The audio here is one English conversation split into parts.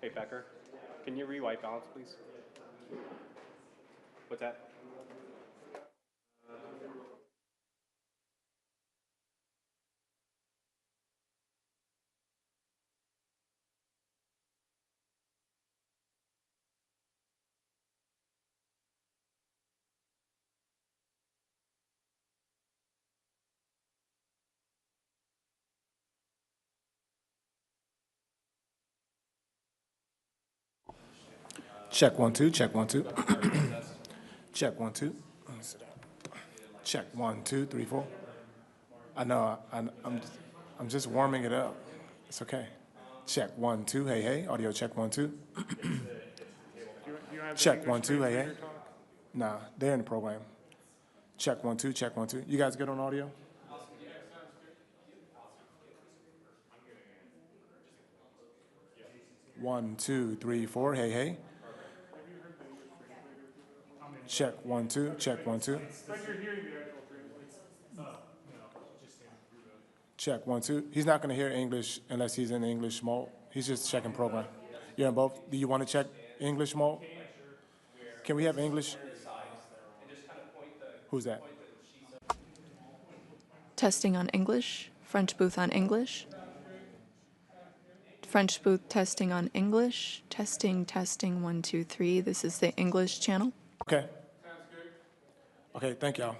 Hey, Becker, can you re-white balance, please? What's that? Check one, two, check one, two. Check one, two. Let me sit down. Check one, two, three, four. I know, I'm just warming it up. It's okay. Check one, two, hey, hey. Audio check one, two. Do you have the Check English one, two, hey, hey. translator talk? Nah, they're in the program. Check one, two, check one, two. You guys good on audio? One, two, three, four, hey, hey. Check one, two, check one, two. But you're hearing the actual translation. Check one, two. He's not going to hear English unless he's in English mode. He's just checking program. You're in both. Do you want to check English mode? Can we have English? Who's that? Testing on English. French booth on English. French booth testing on English. Testing, testing, 1, 2, 3. This is the English channel. Okay. Okay, thank y'all.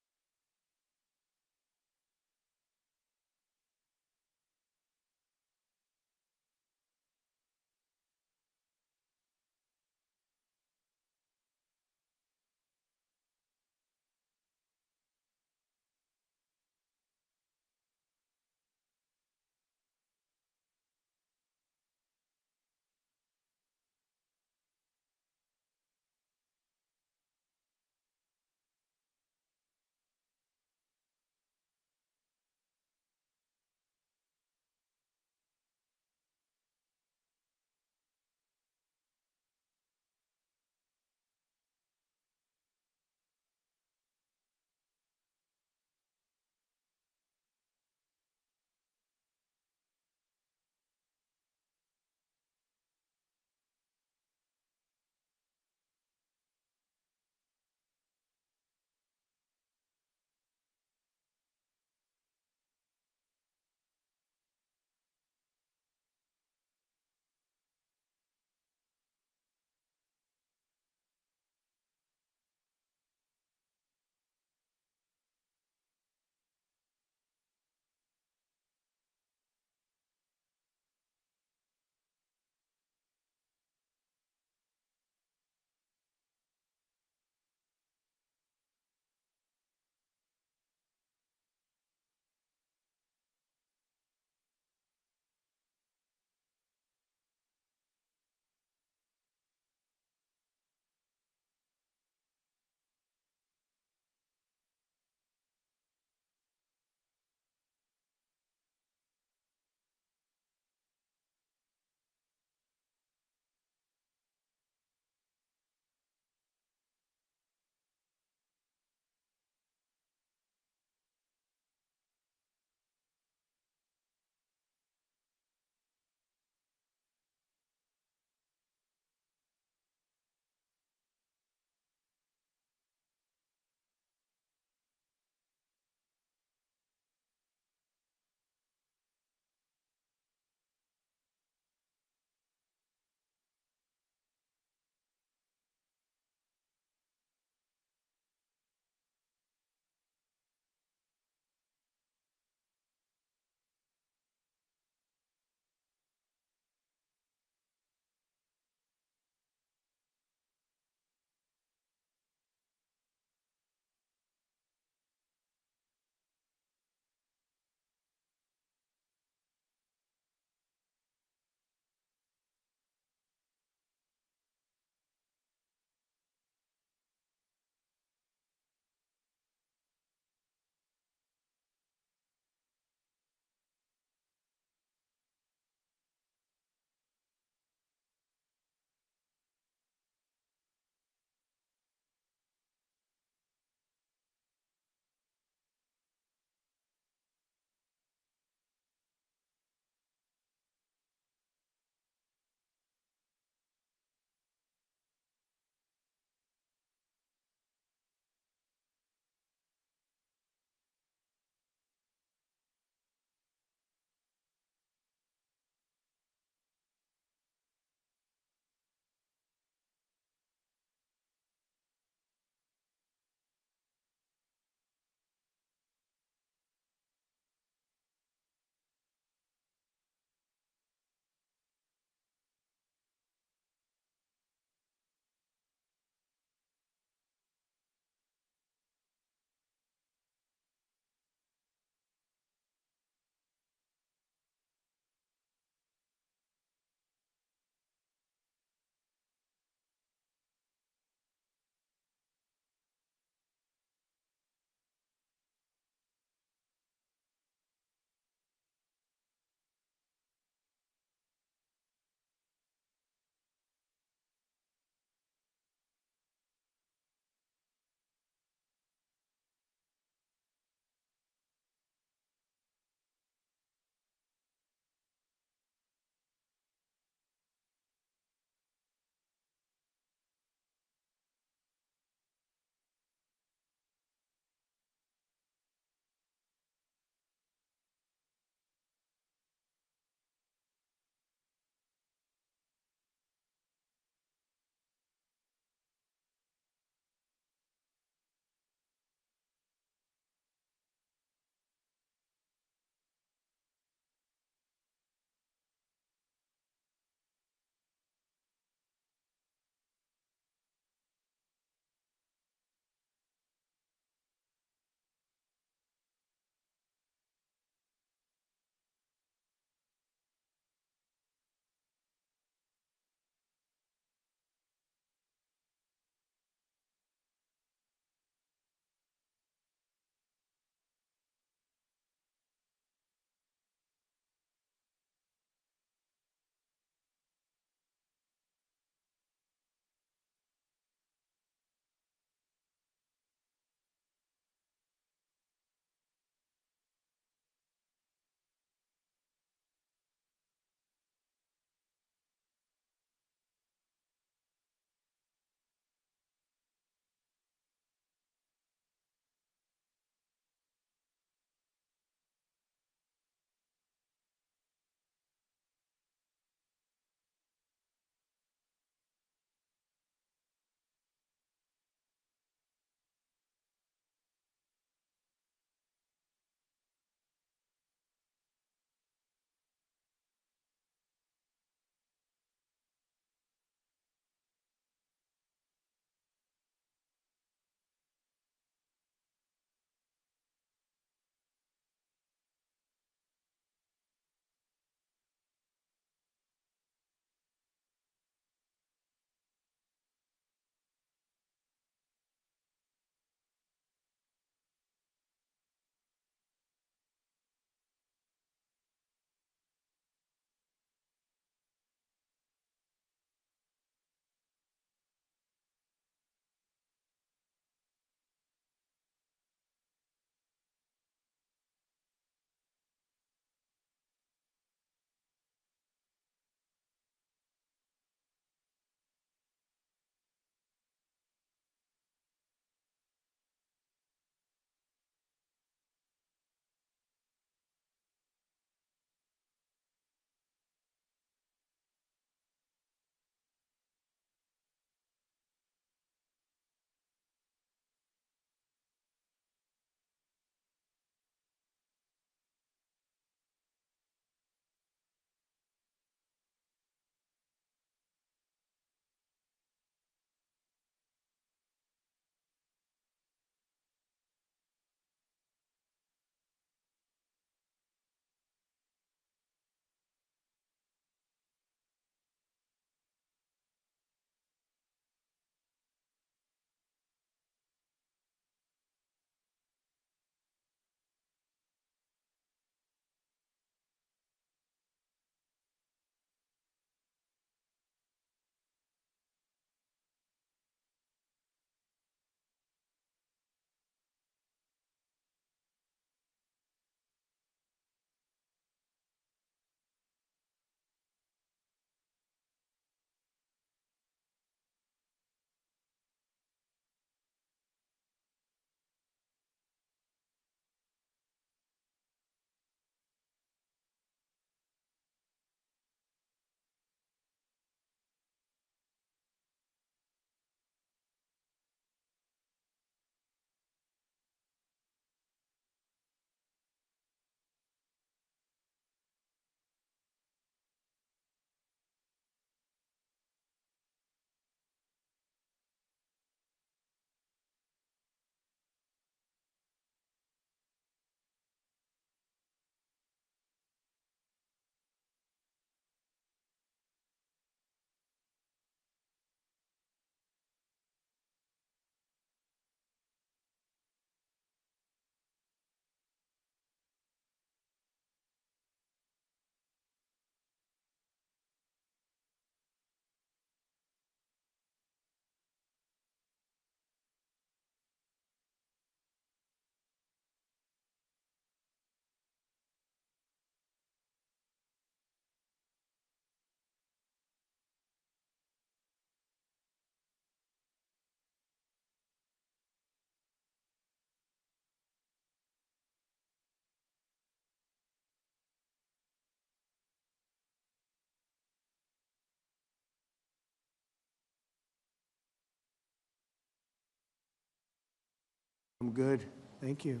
good. Thank you.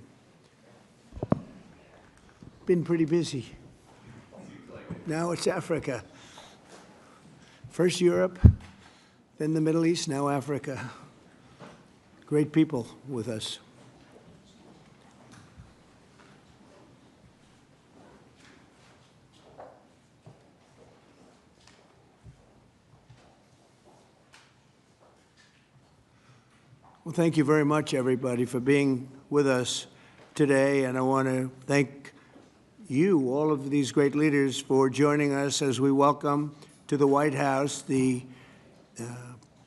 Been pretty busy. Now it's Africa. First Europe, then the Middle East, now Africa. Great people with us. Well, thank you very much, everybody, for being with us today. And I want to thank you, all of these great leaders, for joining us as we welcome to the White House the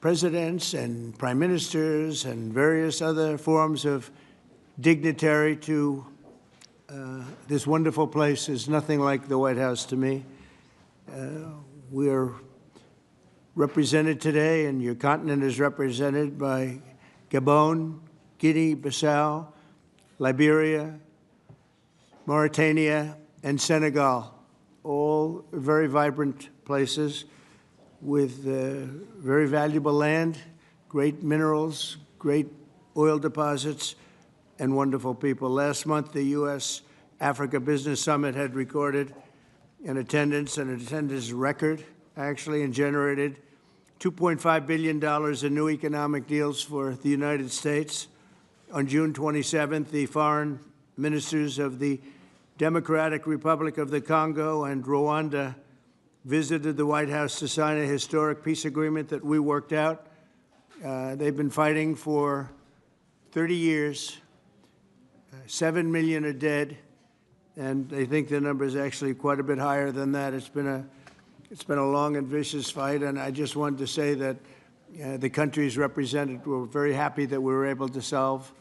presidents and prime ministers and various other forms of dignitary to this wonderful place. Is nothing like the White House to me. We are represented today, and your continent is represented by Gabon, Guinea-Bissau, Liberia, Mauritania, and Senegal, all very vibrant places with very valuable land, great minerals, great oil deposits, and wonderful people. Last month, the U.S.-Africa Business Summit had recorded an attendance record, actually, and generated $2.5 billion in new economic deals for the United States. On June 27th, the foreign ministers of the Democratic Republic of the Congo and Rwanda visited the White House to sign a historic peace agreement that we worked out. They've been fighting for 30 years. 7 million are dead, and they think the number is actually quite a bit higher than that. It's been a long and vicious fight, and I just wanted to say that the countries represented were very happy that we were able to solve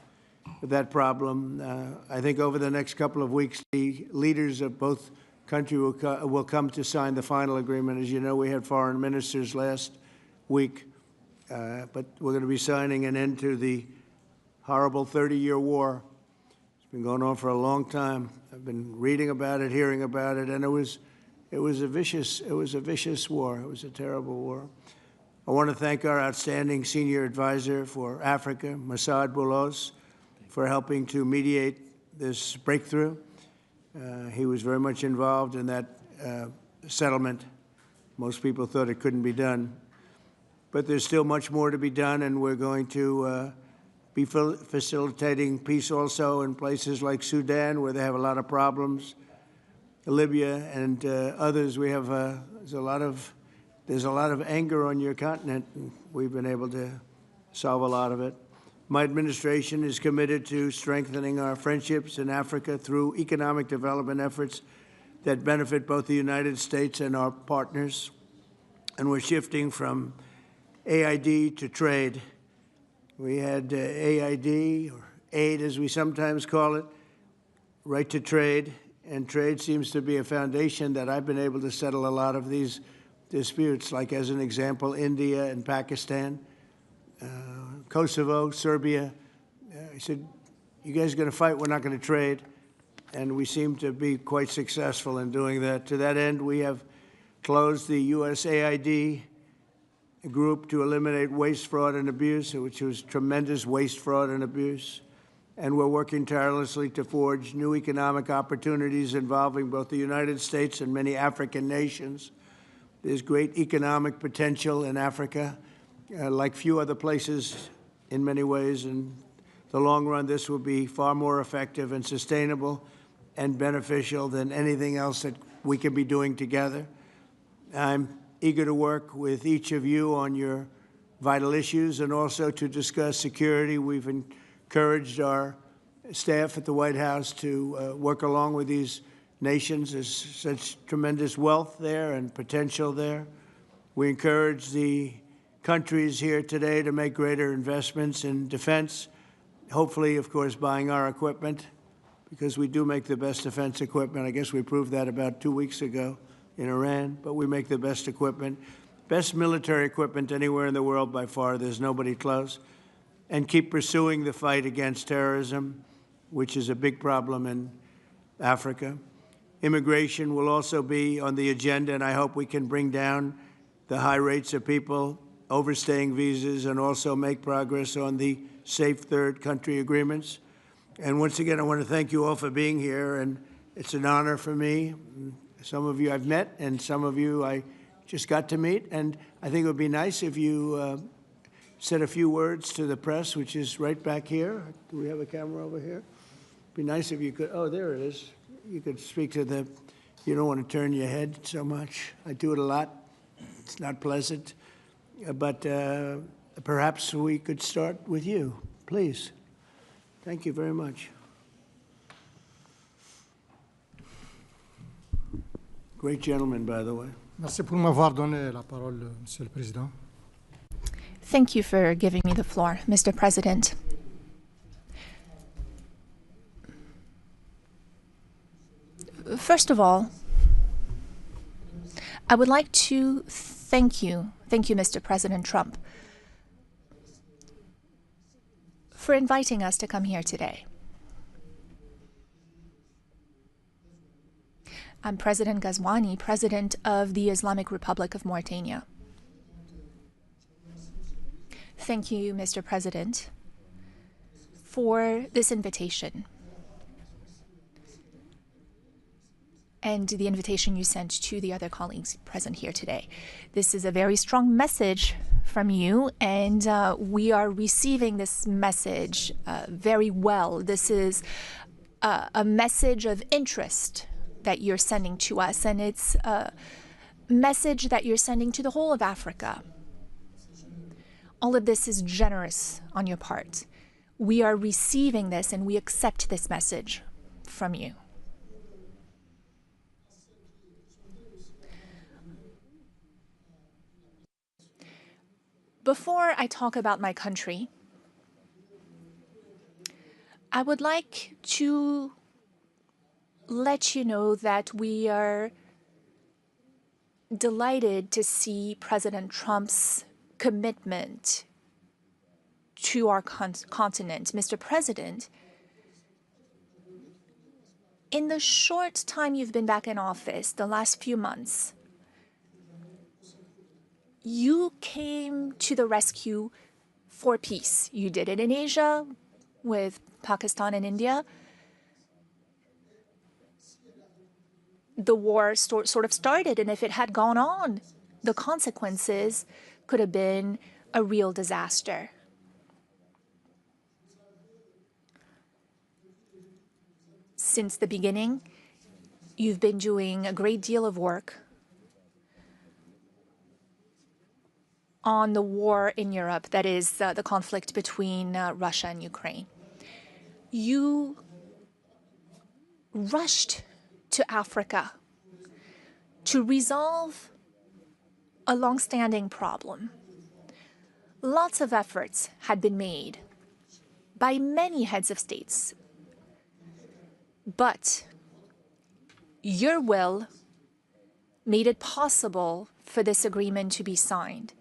that problem. I think over the next couple of weeks, the leaders of both countries will come to sign the final agreement. As you know, we had foreign ministers last week, but we're going to be signing an end to the horrible 30-year war. It's been going on for a long time. I've been reading about it, hearing about it, and it was a vicious war. It was a terrible war. I want to thank our outstanding senior advisor for Africa, Masad Boulos, for helping to mediate this breakthrough. He was very much involved in that settlement. Most people thought it couldn't be done. But there's still much more to be done, and we're going to be facilitating peace also in places like Sudan, where they have a lot of problems. Libya and others, we have there's a lot of anger on your continent, and we've been able to solve a lot of it. My administration is committed to strengthening our friendships in Africa through economic development efforts that benefit both the United States and our partners. And we're shifting from AID to trade. We had AID, or aid as we sometimes call it, right to trade. And trade seems to be a foundation that I've been able to settle a lot of these disputes, like as an example, India and Pakistan, Kosovo, Serbia. I said, you guys are going to fight, we're not going to trade. And we seem to be quite successful in doing that. To that end, we have closed the USAID group to eliminate waste, fraud, and abuse, which was tremendous waste, fraud, and abuse. And we're working tirelessly to forge new economic opportunities involving both the United States and many African nations. There's great economic potential in Africa, like few other places in many ways. In the long run, this will be far more effective and sustainable and beneficial than anything else that we can be doing together. I'm eager to work with each of you on your vital issues and also to discuss security. We've encouraged our staff at the White House to work along with these nations. There's such tremendous wealth there and potential there. We encourage the countries here today to make greater investments in defense, hopefully, of course, buying our equipment, because we do make the best defense equipment. I guess we proved that about 2 weeks ago in Iran, but we make the best equipment, best military equipment anywhere in the world by far. There's nobody close. And keep pursuing the fight against terrorism, which is a big problem in Africa. Immigration will also be on the agenda, and I hope we can bring down the high rates of people overstaying visas and also make progress on the safe third country agreements. And once again, I want to thank you all for being here, and it's an honor for me. Some of you I've met, and some of you I just got to meet, and I think it would be nice if you said a few words to the press, which is right back here. Do we have a camera over here? It'd be nice if you could, oh, there it is. You could speak to the, you don't want to turn your head so much. I do it a lot. It's not pleasant. But perhaps we could start with you, please. Thank you very much. Great gentleman, by the way. Merci pour m'avoir donné la parole, Monsieur le Président. Thank you for giving me the floor, Mr. President. First of all, I would like to thank you, Mr. President Trump, for inviting us to come here today. I'm President Ghazouani, President of the Islamic Republic of Mauritania. Thank you, Mr. President, for this invitation and the invitation you sent to the other colleagues present here today. This is a very strong message from you, and we are receiving this message very well. This is a message of interest that you're sending to us, and it's a message that you're sending to the whole of Africa. All of this is generous on your part. We are receiving this, and we accept this message from you. Before I talk about my country, I would like to let you know that we are delighted to see President Trump's commitment to our continent. Mr. President, in the short time you've been back in office, the last few months, you came to the rescue for peace. You did it in Asia with Pakistan and India. The war sort of started, and if it had gone on, the consequences could have been a real disaster. Since the beginning, you've been doing a great deal of work on the war in Europe, that is the conflict between Russia and Ukraine. You rushed to Africa to resolve a long-standing problem. Lots of efforts had been made by many heads of states, but your will made it possible for this agreement to be signed.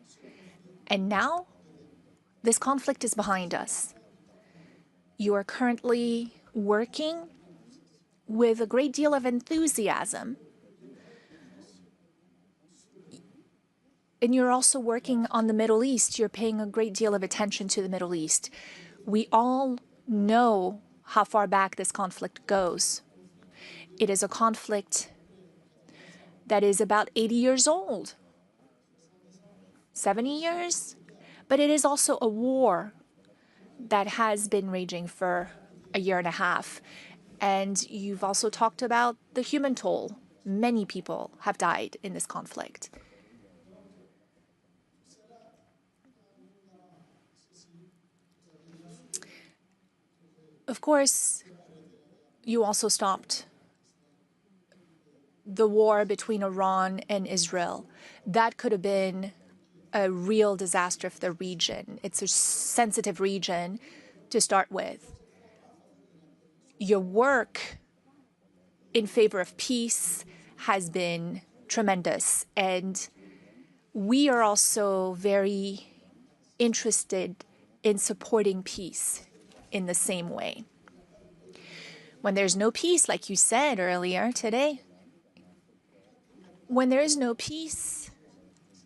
And now, this conflict is behind us. You are currently working with a great deal of enthusiasm. And you're also working on the Middle East. You're paying a great deal of attention to the Middle East. We all know how far back this conflict goes. It is a conflict that is about 80 years old. 70 years, but it is also a war that has been raging for a year and a half. And you've also talked about the human toll. Many people have died in this conflict. Of course, you also stopped the war between Iran and Israel. That could have been a real disaster for the region. It's a sensitive region to start with. Your work in favor of peace has been tremendous, and we are also very interested in supporting peace in the same way. When there's no peace, like you said earlier today, when there is no peace,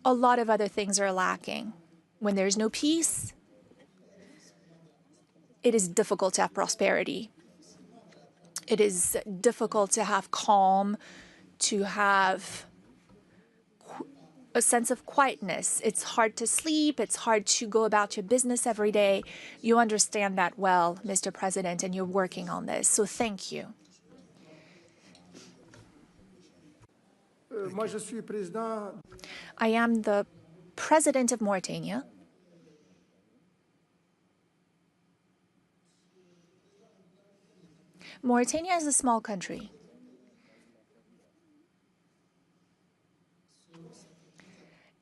a lot of other things are lacking. When there's no peace, it is difficult to have prosperity. It is difficult to have calm, to have a sense of quietness. It's hard to sleep. It's hard to go about your business every day. You understand that well, Mr. President, and you're working on this. So thank you. Moi, je suis président. I am the president of Mauritania. Mauritania is a small country.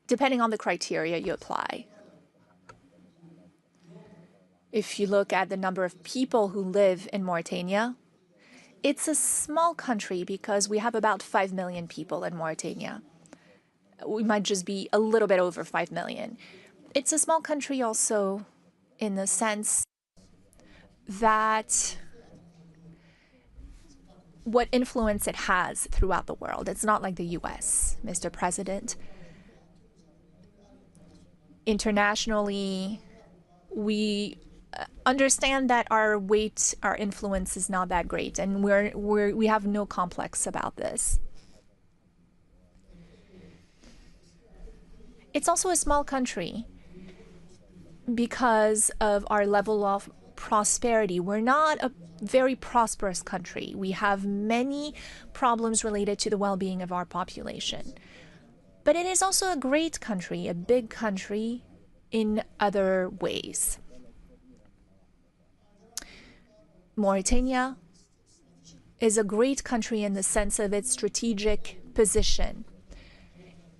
Depending on the criteria you apply. If you look at the number of people who live in Mauritania, it's a small country because we have about 5 million people in Mauritania. We might just be a little bit over 5 million. It's a small country also in the sense that what influence it has throughout the world. It's not like the US, Mr. President. Internationally, we understand that our weight, our influence is not that great, and we have no complex about this. It's also a small country because of our level of prosperity. We're not a very prosperous country. We have many problems related to the well-being of our population. But it is also a great country, a big country in other ways. Mauritania is a great country in the sense of its strategic position.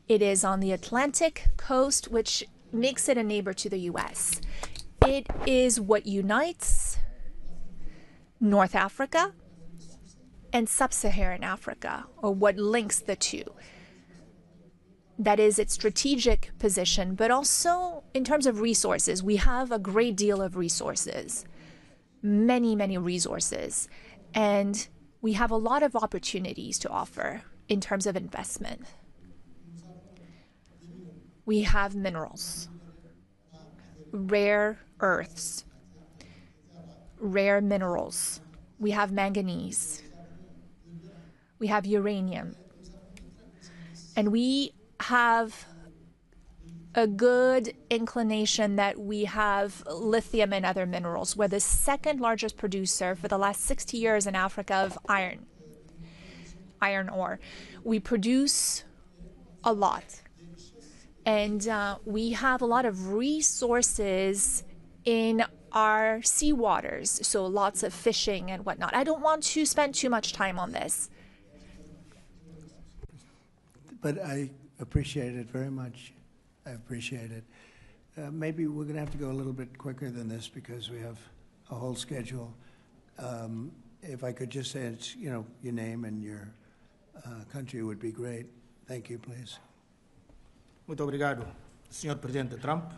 It is on the Atlantic coast, which makes it a neighbor to the US. It is what unites North Africa and Sub-Saharan Africa, or what links the two. That is its strategic position, but also in terms of resources. We have a great deal of resources, many, many resources, and we have a lot of opportunities to offer in terms of investment. We have minerals, rare earths, rare minerals. We have manganese. We have uranium. And we have a good inclination that we have lithium and other minerals. We're the second largest producer for the last 60 years in Africa of iron ore. We produce a lot. And we have a lot of resources in our seawaters, so lots of fishing and whatnot. I don't want to spend too much time on this. But I appreciate it very much. I appreciate it. Maybe we're going to have to go a little bit quicker than this because we have a whole schedule. If I could just say it's, your name and your country would be great. Thank you, please. Muito obrigado, Sr. Presidente Trump,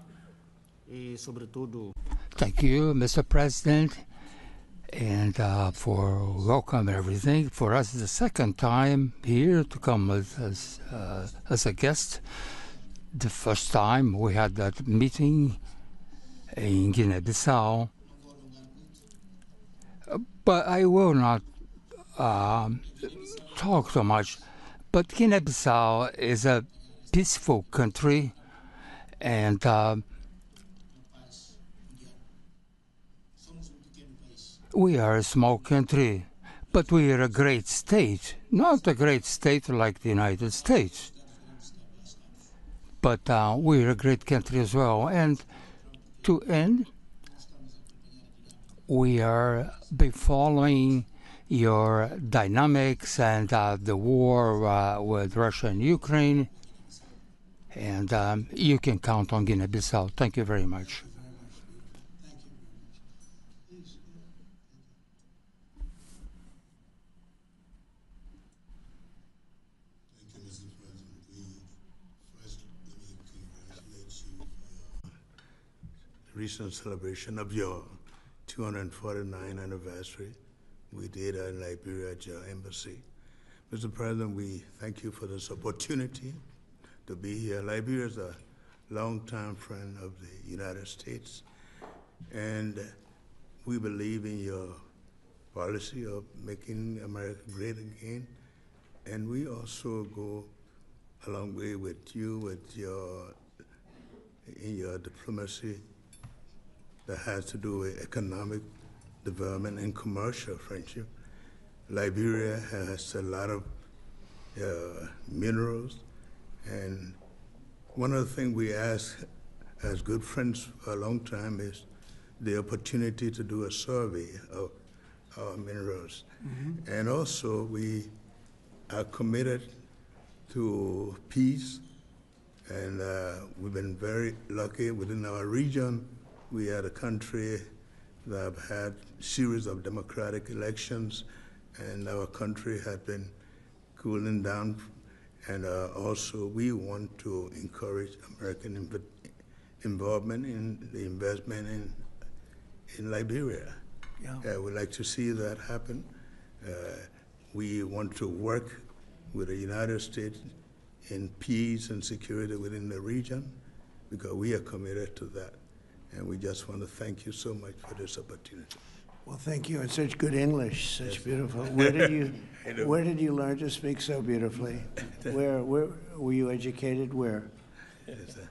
e sobretudo. Thank you, Mr. President, and for welcome and everything. For us, it's the second time here to come as a guest. The first time we had that meeting in Guinea-Bissau, but I will not talk so much. But Guinea-Bissau is a peaceful country, and we are a small country, but we are a great state. Not a great state like the United States, but we are a great country as well. And to end, we are following your dynamics and the war with Russia and Ukraine. And you can count on Guinea-Bissau. Thank you very much. Thank you, Mr. President. First, let me congratulate you for your recent celebration of your 249th anniversary. We did in Liberia at your embassy. Mr. President, we thank you for this opportunity to be here. Liberia is a longtime friend of the United States, and we believe in your policy of making America great again. And we also go a long way with you, in your diplomacy that has to do with economic development and commercial friendship. Liberia has a lot of minerals, and one of the things we ask as good friends for a long time is the opportunity to do a survey of our minerals. And also we are committed to peace, and we've been very lucky within our region. We are a country that have had a series of democratic elections, and our country has been cooling down. And also we want to encourage American involvement in the investment in Liberia. Yeah. We'd like to see that happen. We want to work with the United States in peace and security within the region, because we are committed to that. And we just want to thank you so much for this opportunity. Well, thank you. And such good English, such beautiful. Where did you learn to speak so beautifully? Where were you educated? Where? Yes, sir.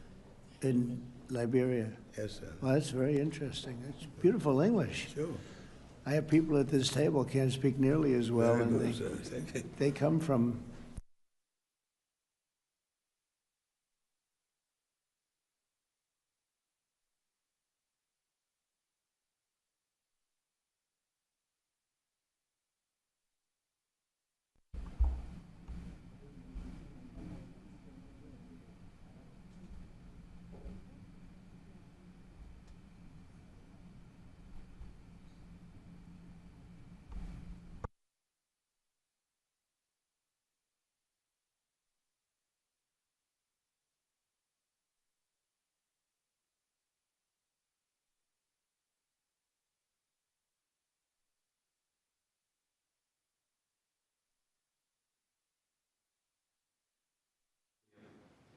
In Liberia. Yes, sir. Well, that's very interesting. It's beautiful English. Sure. I have people at this table can't speak nearly as well, Very and good, sir. Thank you. they come from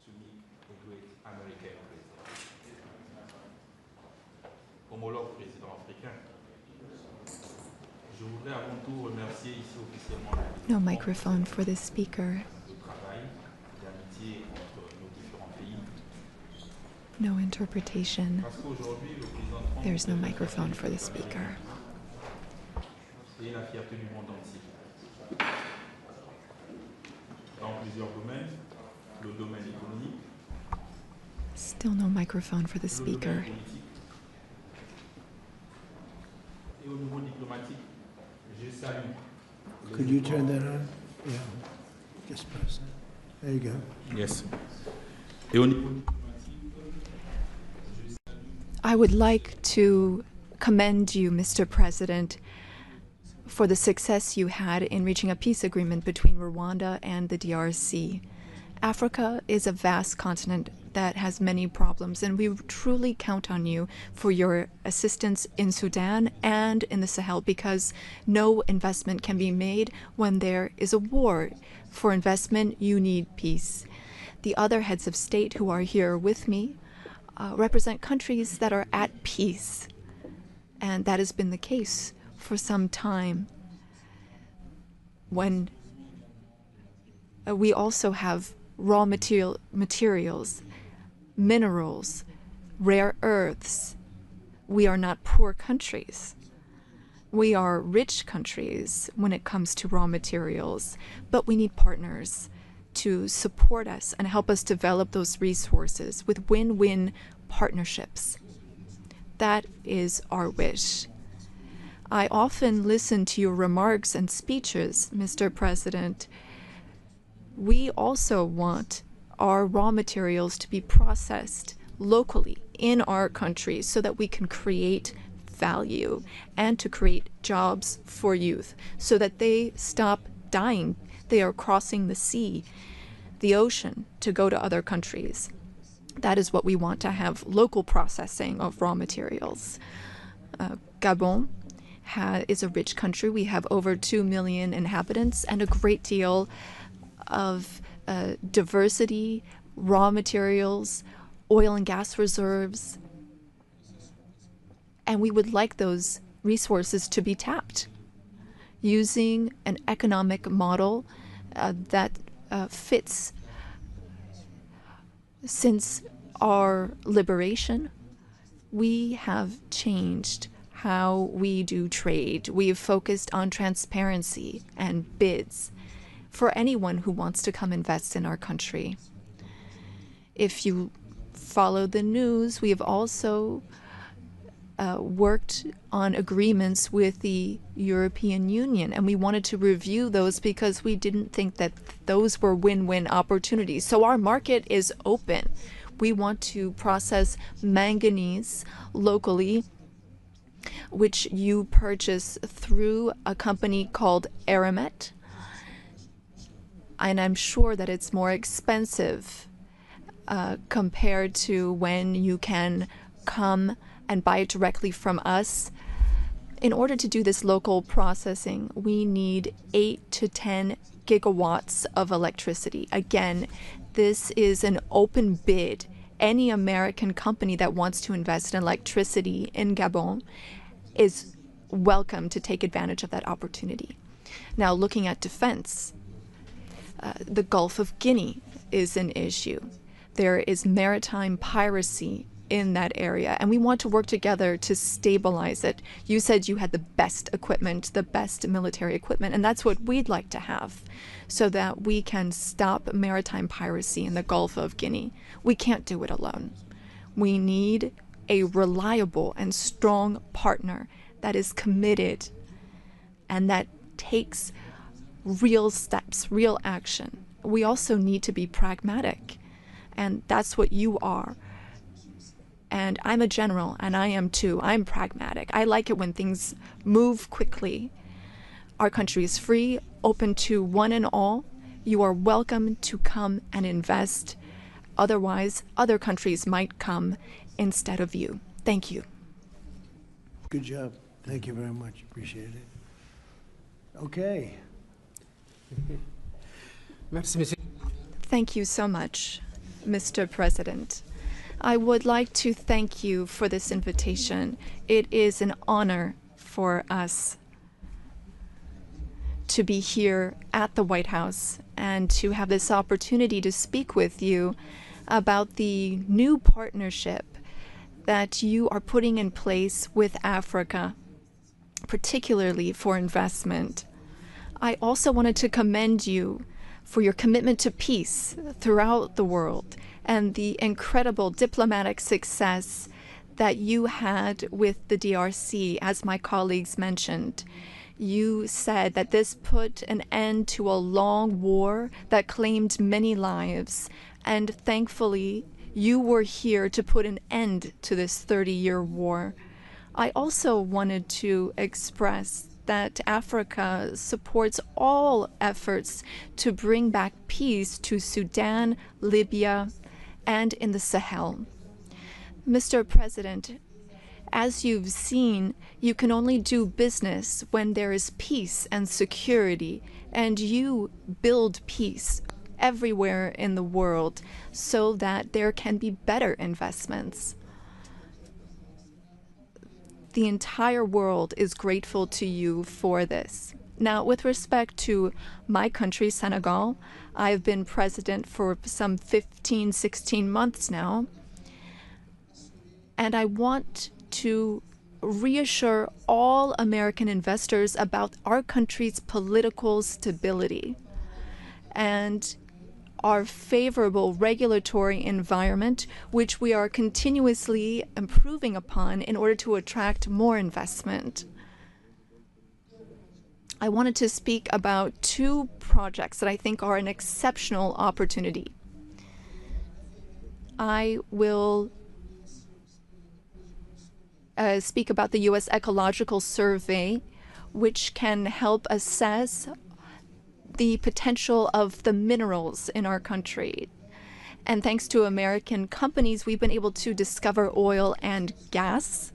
to meet a great American president. Homologue président africain, je voudrais avant tout remercier ici officiellement No microphone for the speaker. le travail d'amitié entre nos différents pays. No interpretation. Parce qu'aujourd'hui, le président Trump There's no microphone for the speaker. est la fierté du monde entier. Dans plusieurs domaines, le domaine économique, Still no microphone for the le domaine speaker. politique. Et au niveau diplomatique, je salue les Could you efforts- turn that on? Yeah. Just press that. There you go. Yes. Et au niveau diplomatique, I would like to commend you, Mr. President, for the success you had in reaching a peace agreement between Rwanda and the DRC. Africa is a vast continent that has many problems, and we truly count on you for your assistance in Sudan and in the Sahel, because no investment can be made when there is a war. For investment, you need peace. The other heads of state who are here with me represent countries that are at peace, and that has been the case for some time. When we also have raw materials, minerals, rare earths. We are not poor countries. We are rich countries when it comes to raw materials, but we need partners to support us and help us develop those resources with win-win partnerships. That is our wish. I often listen to your remarks and speeches, Mr. President. We also want our raw materials to be processed locally in our country so that we can create value and to create jobs for youth so that they stop dying. They are crossing the sea, the ocean, to go to other countries. That is what we want, to have local processing of raw materials. Gabon is a rich country. We have over 2 million inhabitants and a great deal of diversity, raw materials, oil and gas reserves. And we would like those resources to be tapped. using an economic model that fits. Since our liberation, we have changed how we do trade. We've focused on transparency and bids for anyone who wants to come invest in our country. If you follow the news, we have also worked on agreements with the European Union, and we wanted to review those because we didn't think that those were win-win opportunities. So our market is open. We want to process manganese locally, which you purchase through a company called Aramet. And I'm sure that it's more expensive compared to when you can come and buy it directly from us. In order to do this local processing, we need 8 to 10 gigawatts of electricity. Again, this is an open bid. Any American company that wants to invest in electricity in Gabon is welcome to take advantage of that opportunity. Now, looking at defense, the Gulf of Guinea is an issue. There is maritime piracy in that area, and we want to work together to stabilize it. You said you had the best equipment, the best military equipment, and that's what we'd like to have so that we can stop maritime piracy in the Gulf of Guinea. We can't do it alone. We need a reliable and strong partner that is committed and that takes real steps, real action. We also need to be pragmatic, and that's what you are. And I'm a general, and I am too. I'm pragmatic. I like it when things move quickly. Our country is free, open to one and all. You are welcome to come and invest. Otherwise, other countries might come instead of you. Thank you. Good job. Thank you very much. Appreciate it. Okay. Thank you so much, Mr. President. I would like to thank you for this invitation. It is an honor for us to be here at the White House and to have this opportunity to speak with you about the new partnership that you are putting in place with Africa, particularly for investment. I also wanted to commend you for your commitment to peace throughout the world and the incredible diplomatic success that you had with the DRC, as my colleagues mentioned. You said that this put an end to a long war that claimed many lives, and thankfully, you were here to put an end to this 30-year war. I also wanted to express that Africa supports all efforts to bring back peace to Sudan, Libya, and in the Sahel. Mr. President, as you've seen, you can only do business when there is peace and security, and you build peace everywhere in the world so that there can be better investments. The entire world is grateful to you for this. Now, with respect to my country, Senegal, I've been president for some 15, 16 months now, and I want to reassure all American investors about our country's political stability and our favorable regulatory environment, which we are continuously improving upon in order to attract more investment. I wanted to speak about two projects that I think are an exceptional opportunity. I will speak about the U.S. Ecological Survey, which can help assess the potential of the minerals in our country. And thanks to American companies, we've been able to discover oil and gas.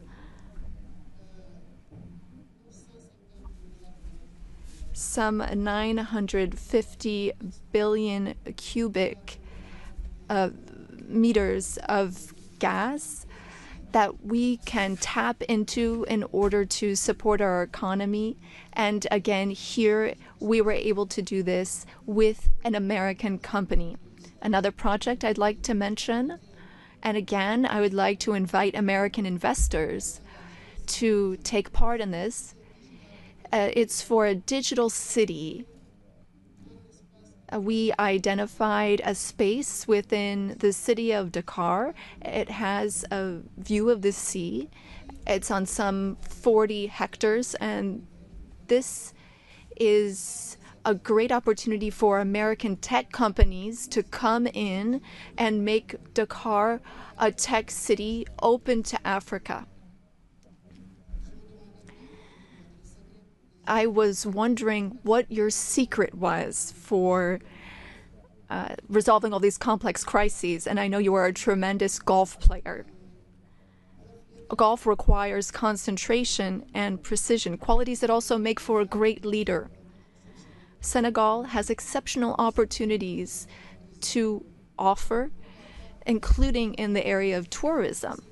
Some 950 billion cubic meters of gas that we can tap into in order to support our economy. And again, here we were able to do this with an American company. Another project I'd like to mention, and again, I would like to invite American investors to take part in this. It's for a digital city. We identified a space within the city of Dakar. It has a view of the sea. It's on some 40 hectares, and this is a great opportunity for American tech companies to come in and make Dakar a tech city open to Africa. I was wondering what your secret was for resolving all these complex crises, and I know you are a tremendous golf player. Golf requires concentration and precision, qualities that also make for a great leader. Senegal has exceptional opportunities to offer, including in the area of tourism.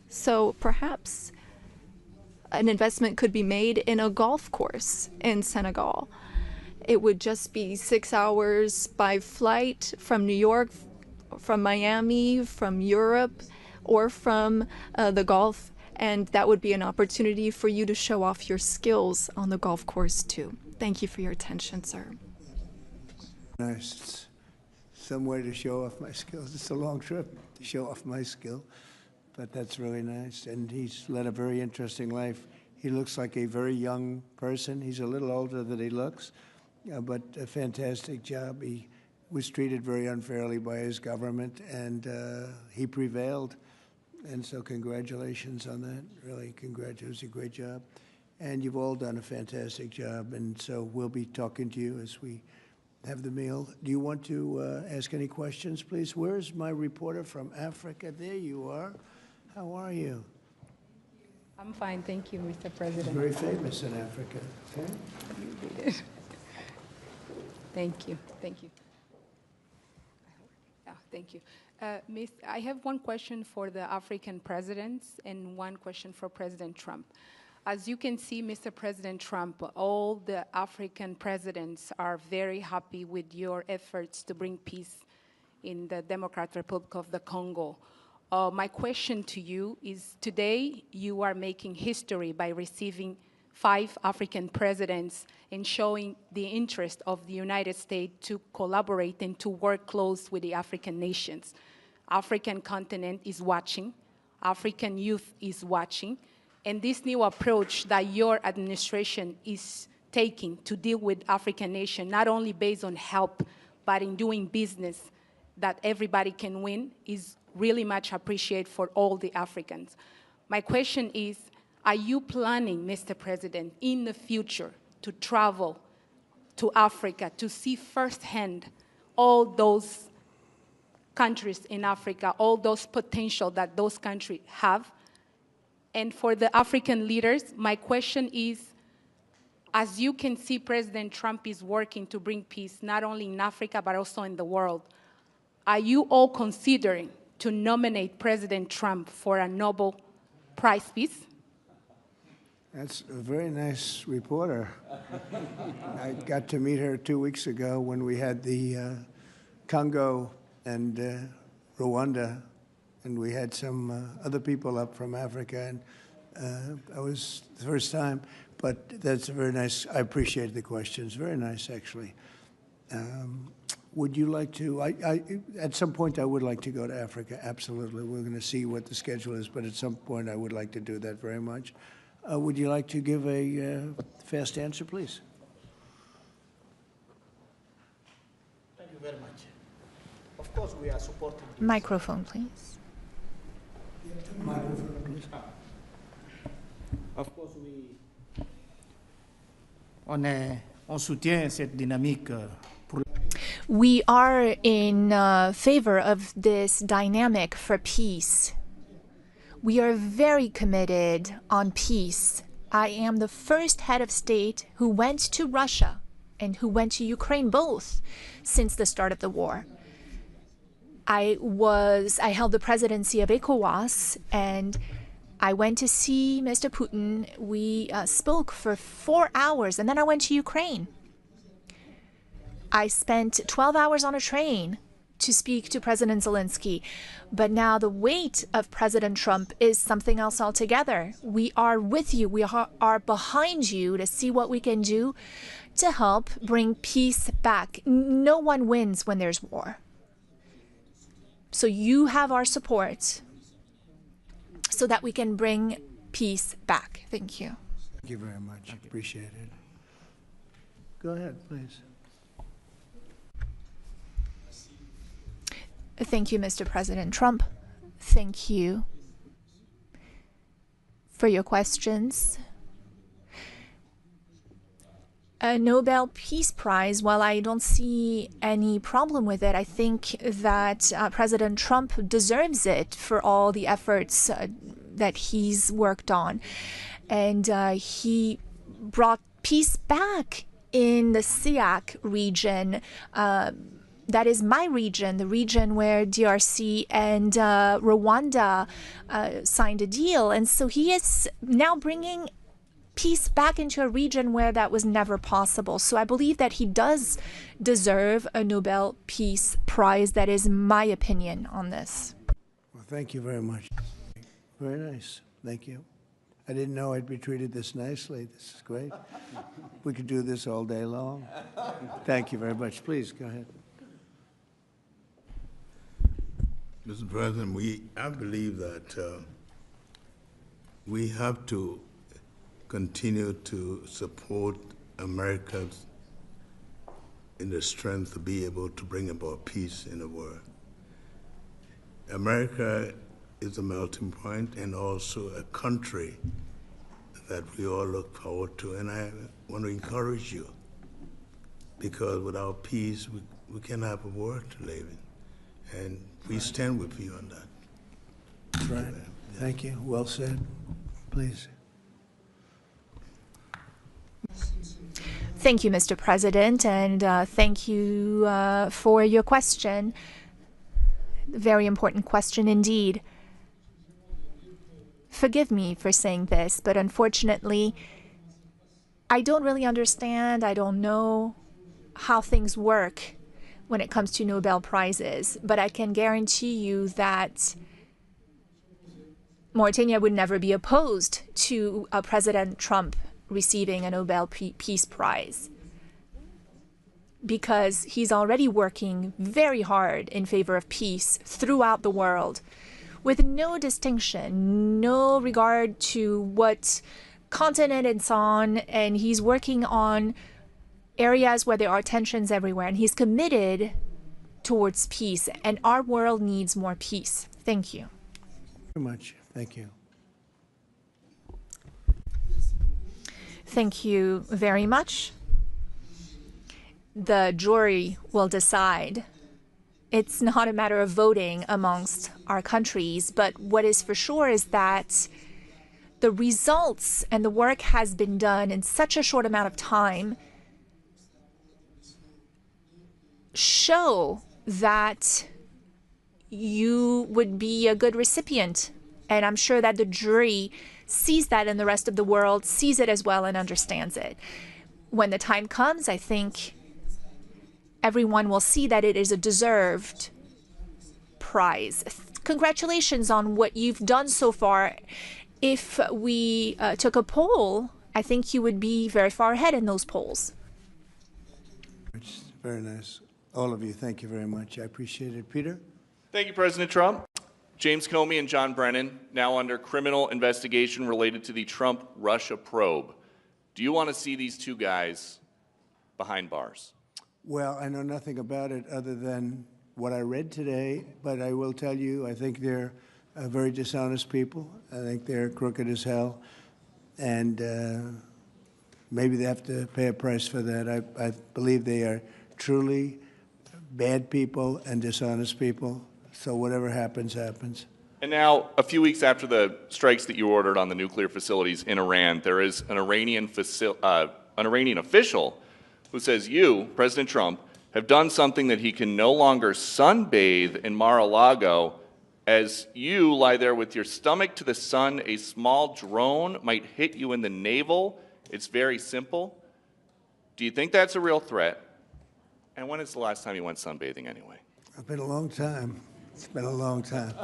So perhaps an investment could be made in a golf course in Senegal. It would just be 6 hours by flight from New York, from Miami, from Europe, or from the Gulf, and that would be an opportunity for you to show off your skills on the golf course too. Thank you for your attention, sir. Nice. It's some way to show off my skills. It's a long trip to show off my skill, but that's really nice. And he's led a very interesting life. He looks like a very young person. He's a little older than he looks, but a fantastic job. He was treated very unfairly by his government, and he prevailed. And so congratulations on that. Really, congratulations. It was a great job. And you've all done a fantastic job. And so we'll be talking to you as we have the meal. Do you want to ask any questions, please? Where's my reporter from Africa? There you are. How are you? I'm fine, thank you, Mr. President. Very famous in Africa. Okay? You did it. Thank you, thank you. Yeah, thank you. Miss, I have one question for the African presidents and one question for President Trump. As you can see, Mr. President Trump, all the African presidents are very happy with your efforts to bring peace in the Democratic Republic of the Congo. My question to you is, today you are making history by receiving 5 African presidents and showing the interest of the United States to collaborate and to work close with the African nations. African continent is watching, African youth is watching, and this new approach that your administration is taking to deal with African nations, not only based on help, but in doing business that everybody can win, is really much appreciated for all the Africans. My question is, are you planning, Mr. President, in the future to travel to Africa to see firsthand all those countries in Africa, all those potential that those countries have? And for the African leaders, my question is, as you can see, President Trump is working to bring peace, not only in Africa, but also in the world. Are you all considering to nominate President Trump for a Nobel Prize Peace? That's a very nice reporter. I got to meet her 2 weeks ago when we had the Congo and Rwanda, and we had some other people up from Africa, and that was the first time. But that's a very nice, I appreciate the questions. Very nice, actually. Would you like to, at some point I would like to go to Africa, absolutely. We're going to see what the schedule is, but at some point I would like to do that very much. Would you like to give a fast answer, please? Thank you very much. Of course, we are supporting. Microphone, please. Microphone, please. Of course, on soutient cette dynamique. We are in favor of this dynamic for peace. We are very committed on peace. I am the first head of state who went to Russia and who went to Ukraine, both, since the start of the war. I held the presidency of ECOWAS, and I went to see Mr. Putin. We spoke for 4 hours, and then I went to Ukraine. I spent 12 hours on a train to speak to President Zelensky. But now the weight of President Trump is something else altogether. We are with you. We are behind you to see what we can do to help bring peace back. No one wins when there's war. So you have our support so that we can bring peace back. Thank you. Thank you very much. Appreciate it. Go ahead, please. Thank you, Mr. President Trump. Thank you for your questions. A Nobel Peace Prize, while I don't see any problem with it, I think that President Trump deserves it for all the efforts that he's worked on. And he brought peace back in the SIAC region. That is my region, the region where DRC and Rwanda signed a deal. And so he is now bringing peace back into a region where that was never possible. So I believe that he does deserve a Nobel Peace Prize. That is my opinion on this. Well, thank you very much. Very nice. Thank you. I didn't know I'd be treated this nicely. This is great. We could do this all day long. Thank you very much. Please, go ahead. Mr. President, I believe that we have to continue to support America in the strength to be able to bring about peace in the world. America is a melting point and also a country that we all look forward to. And I want to encourage you, because without peace, we cannot have a world to live in. And we stand with you on that. That's right. Thank you. Well said. Please. Thank you, Mr. President, and thank you for your question. Very important question indeed. Forgive me for saying this, but unfortunately, I don't really understand. I don't know how things work when it comes to Nobel Prizes, but I can guarantee you that Mauritania would never be opposed to President Trump receiving a Nobel Peace Prize, because he's already working very hard in favor of peace throughout the world, with no distinction, no regard to what continent it's on, and he's working on areas where there are tensions everywhere, and he's committed towards peace, and our world needs more peace. Thank you. Very much. Thank you. Thank you very much. The jury will decide. It's not a matter of voting amongst our countries, but what is for sure is that the results and the work has been done in such a short amount of time show that you would be a good recipient. And I'm sure that the jury sees that, and the rest of the world sees it as well and understands it. When the time comes, I think everyone will see that it is a deserved prize. Congratulations on what you've done so far. If we took a poll, I think you would be very far ahead in those polls. It's very nice. All of you, thank you very much. I appreciate it. Peter? Thank you, President Trump. James Comey and John Brennan, now under criminal investigation related to the Trump-Russia probe. Do you want to see these two guys behind bars? Well, I know nothing about it other than what I read today, but I will tell you, I think they're very dishonest people. I think they're crooked as hell, and maybe they have to pay a price for that. I believe they are truly bad people and dishonest people, so whatever happens, happens. And now, a few weeks after the strikes that you ordered on the nuclear facilities in Iran, there is an Iranian official who says you, President Trump, have done something that he can no longer sunbathe in Mar-a-Lago As you lie there with your stomach to the sun, a small drone might hit you in the navel. It's very simple. Do you think that's a real threat? And when is the last time you went sunbathing anyway? It's been a long time. It's been a long time.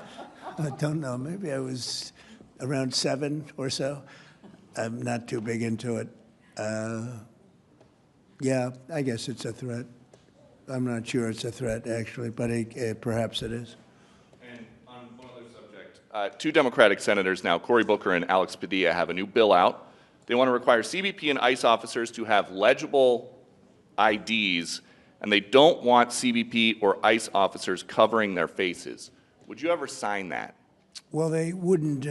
I don't know. Maybe I was around 7 or so. I'm not too big into it. Yeah, I guess it's a threat. I'm not sure it's a threat, actually, but perhaps it is. And on one other subject, two Democratic senators now, Cory Booker and Alex Padilla, have a new bill out. They want to require CBP and ICE officers to have legible IDs, and they don't want CBP or ICE officers covering their faces. Would you ever sign that? Well, they wouldn't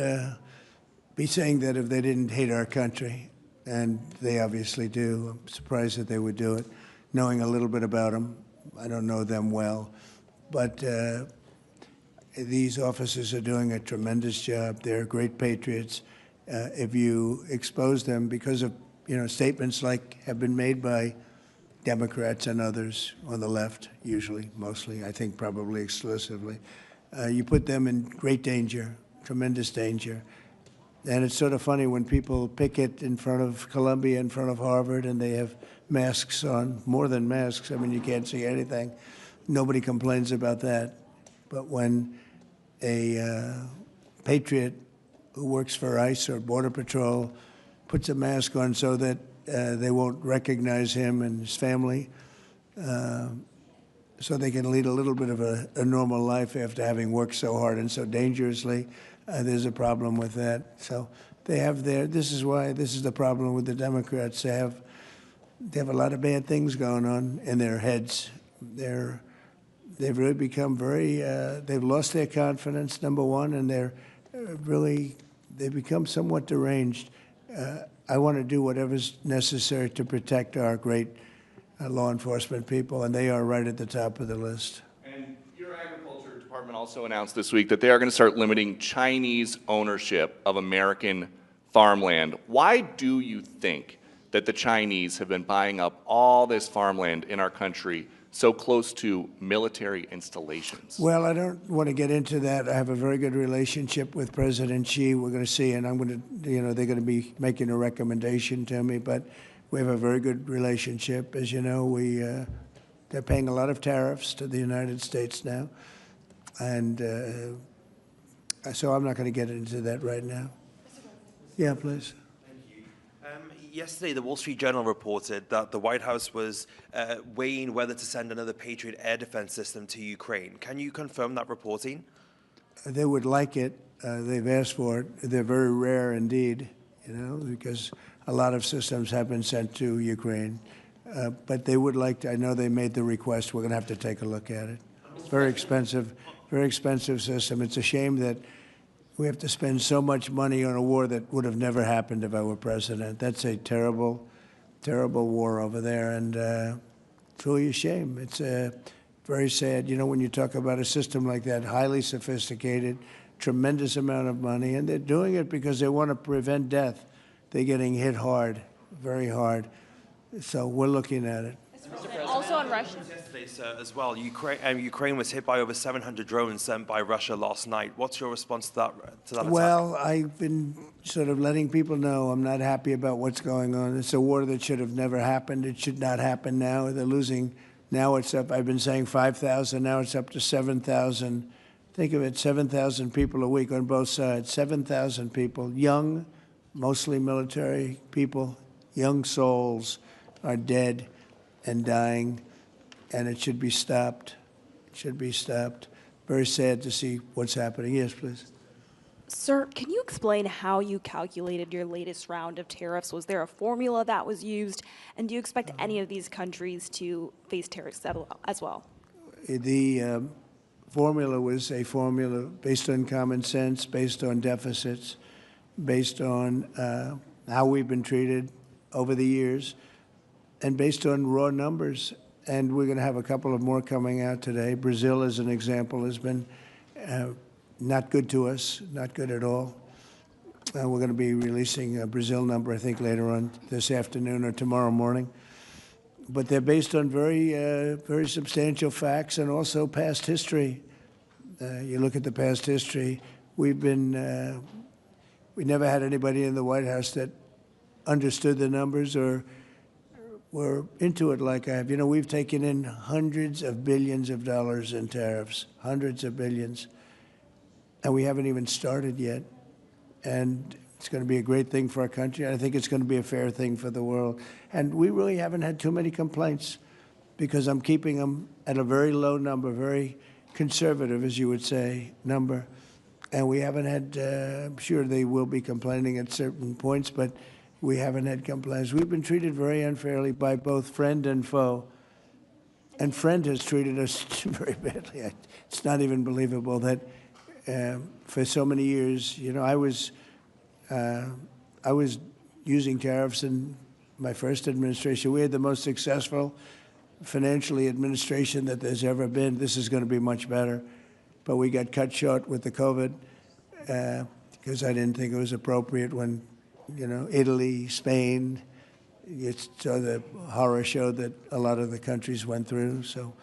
be saying that if they didn't hate our country, and they obviously do. I'm surprised that they would do it, knowing a little bit about them. I don't know them well, but these officers are doing a tremendous job. They're great patriots. If you expose them because of statements like have been made by Democrats and others on the left, usually, mostly, I think probably exclusively, you put them in great danger, tremendous danger. And it's sort of funny when people picket in front of Columbia, in front of Harvard, and they have masks on, more than masks. I mean, you can't see anything. Nobody complains about that. But when a patriot who works for ICE or Border Patrol puts a mask on so that they won't recognize him and his family, so they can lead a little bit of a normal life after having worked so hard and so dangerously, there's a problem with that. So they have this is the problem with the Democrats. They have a lot of bad things going on in their heads. They've really become they've lost their confidence, number one, and they've become somewhat deranged. I want to do whatever's necessary to protect our great law enforcement people, and they are right at the top of the list. And your Agriculture Department also announced this week that they are going to start limiting Chinese ownership of American farmland. Why do you think that the Chinese have been buying up all this farmland in our country so close to military installations? Well, I don't want to get into that. I have a very good relationship with President Xi. We're going to see, and I'm going to, they're going to be making a recommendation to me, but we have a very good relationship. As you know, they're paying a lot of tariffs to the United States now, and so I'm not going to get into that right now. Yeah, please. Yesterday, the Wall Street Journal reported that the White House was weighing whether to send another Patriot air defense system to Ukraine. Can you confirm that reporting? They would like it. They've asked for it. They're very rare indeed, because a lot of systems have been sent to Ukraine. But they would like to. I know they made the request. We're going to have to take a look at it. It's very expensive system. It's a shame that we have to spend so much money on a war that would have never happened if I were president. That's a terrible, terrible war over there, and it's really a shame. It's very sad. When you talk about a system like that, highly sophisticated, tremendous amount of money, and they're doing it because they want to prevent death. They're getting hit hard, very hard. So we're looking at it. Also on Russia. Yesterday, sir, as well, Ukraine was hit by over 700 drones sent by Russia last night. What's your response to that attack? Well, I've been sort of letting people know I'm not happy about what's going on. It's a war that should have never happened. It should not happen now. They're losing. Now it's up. I've been saying 5,000. Now it's up to 7,000. Think of it, 7,000 people a week on both sides. 7,000 people, young, mostly military people, young souls are dead and dying, and it should be stopped. It should be stopped. Very sad to see what's happening. Yes, please. Sir, can you explain how you calculated your latest round of tariffs? Was there a formula that was used? And do you expect any of these countries to face tariffs as well? The formula was a formula based on common sense, based on deficits, based on how we've been treated over the years, and based on raw numbers. And we're going to have a couple of more coming out today. Brazil, as an example, has been not good to us, not good at all. We're going to be releasing a Brazil number, I think, later on this afternoon or tomorrow morning. But they're based on very substantial facts and also past history. You look at the past history, we never had anybody in the White House that understood the numbers or were into it like I have. You know, we've taken in hundreds of billions of dollars in tariffs, hundreds of billions, and we haven't even started yet. And it's going to be a great thing for our country. I think it's going to be a fair thing for the world. And we really haven't had too many complaints because I'm keeping them at a very low number, very conservative, as you would say, number. And we haven't had, I'm sure they will be complaining at certain points, but we haven't had complaints. We've been treated very unfairly by both friend and foe. And friend has treated us very badly. It's not even believable that for so many years, you know, I was using tariffs in my first administration. We had the most successful financially administration that there's ever been. This is going to be much better. But we got cut short with the COVID because I didn't think it was appropriate when, you know, Italy, Spain, you saw the horror show that a lot of the countries went through. So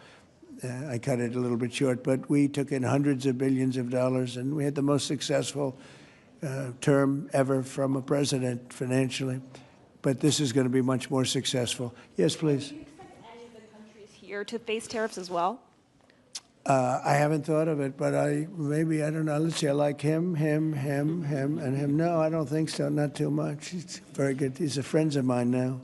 I cut it a little bit short. But we took in hundreds of billions of dollars, and we had the most successful term ever from a president financially. But this is going to be much more successful. Yes, please. Do you expect any of the countries here to face tariffs as well? I haven't thought of it, but I don't know. Let's see, I like him, and him. No, I don't think so, not too much. He's very good. He's a friend of mine now.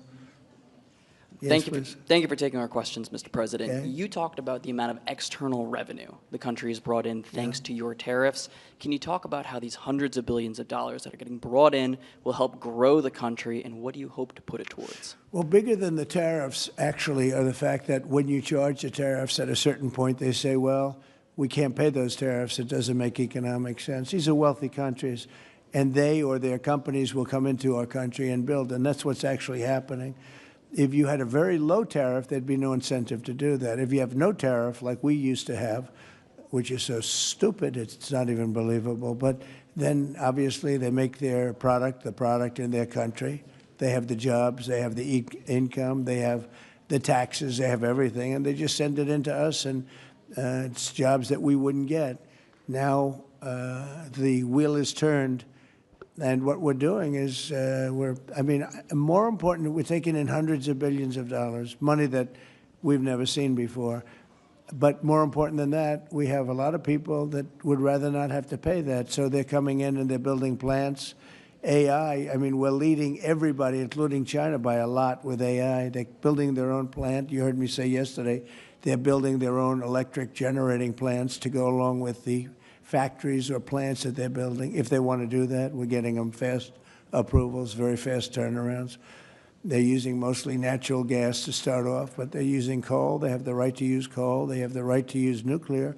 Yes, Thank you for taking our questions, Mr. President. Okay. You talked about the amount of external revenue the country has brought in thanks to your tariffs. Can you talk about how these hundreds of billions of dollars that are getting brought in will help grow the country, and what do you hope to put it towards? Well, bigger than the tariffs, actually, are the fact that when you charge the tariffs at a certain point, they say, well, we can't pay those tariffs. It doesn't make economic sense. These are wealthy countries, and they or their companies will come into our country and build, and that's what's actually happening. If you had a very low tariff, there'd be no incentive to do that. If you have no tariff, like we used to have, which is so stupid, it's not even believable, but then obviously they make their product, the product in their country. They have the jobs, they have the income, they have the taxes, they have everything, and they just send it into us, and it's jobs that we wouldn't get. Now the wheel is turned. And what we're doing is more important, we're taking in hundreds of billions of dollars, money that we've never seen before. But more important than that, we have a lot of people that would rather not have to pay that. So they're coming in and they're building plants. AI, we're leading everybody, including China, by a lot with AI. They're building their own plant. You heard me say yesterday, they're building their own electric generating plants to go along with the factories or plants that they're building. If they want to do that, we're getting them fast approvals, very fast turnarounds. They're using mostly natural gas to start off, but they're using coal. They have the right to use coal. They have the right to use nuclear.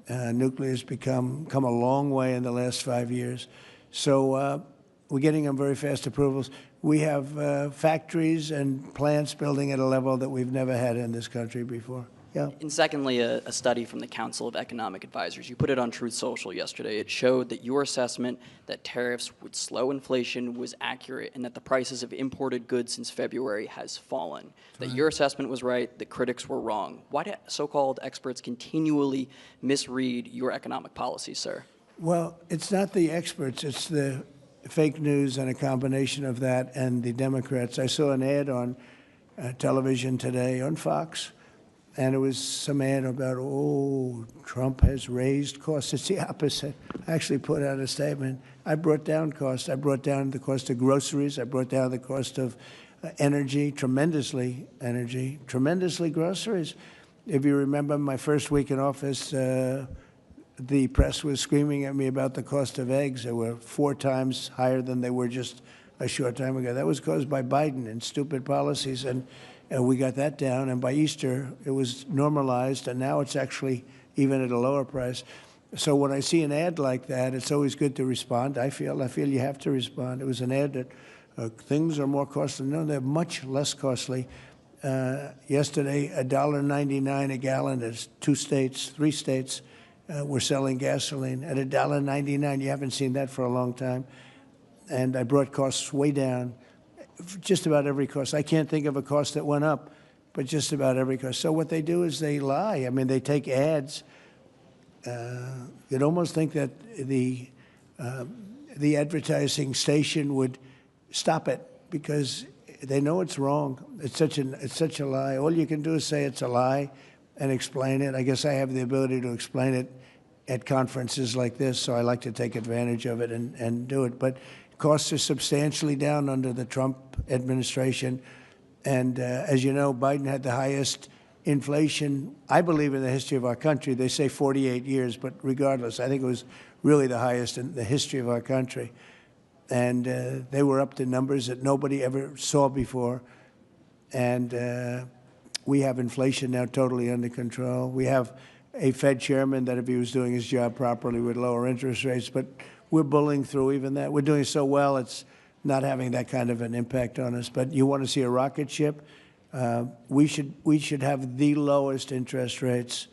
Nuclear has come a long way in the last 5 years. So we're getting them very fast approvals. We have factories and plants building at a level that we've never had in this country before. Yeah. And secondly, a study from the Council of Economic Advisors. You put it on Truth Social yesterday. It showed that your assessment that tariffs would slow inflation was accurate, and that the prices of imported goods since February has fallen. That your assessment was right, the critics were wrong. Why do so-called experts continually misread your economic policies, sir? Well, it's not the experts. It's the fake news and a combination of that and the Democrats. I saw an ad on television today on Fox, and it was some ad about, Trump has raised costs. It's the opposite. I actually put out a statement. I brought down costs. I brought down the cost of groceries. I brought down the cost of tremendously groceries. If you remember my first week in office, the press was screaming at me about the cost of eggs. They were 4 times higher than they were just a short time ago. That was caused by Biden and stupid policies, and we got that down, and by Easter, it was normalized, and now it's actually even at a lower price. So when I see an ad like that, it's always good to respond. I feel you have to respond. It was an ad that things are more costly. No, they're much less costly. Yesterday, $1.99 a gallon. There's 3 states were selling gasoline at $1.99. You haven't seen that for a long time. And I brought costs way down. Just about every cost. I can't think of a cost that went up, but just about every cost. So what they do is they lie. They take ads You'd almost think that the advertising station would stop it because they know it's wrong. It's such a lie. All you can do is say it's a lie and explain it. I guess I have the ability to explain it at conferences like this, so I like to take advantage of it and do it. But costs are substantially down under the Trump administration. And as you know, Biden had the highest inflation, I believe, in the history of our country. They say 48 years, but regardless, I think it was really the highest in the history of our country. And they were up to numbers that nobody ever saw before. And we have inflation now totally under control. We have a Fed chairman that, if he was doing his job properly, would lower interest rates. But we're bullying through even that. We're doing so well, it's not having that kind of an impact on us. But you want to see a rocket ship? We should have the lowest interest rates,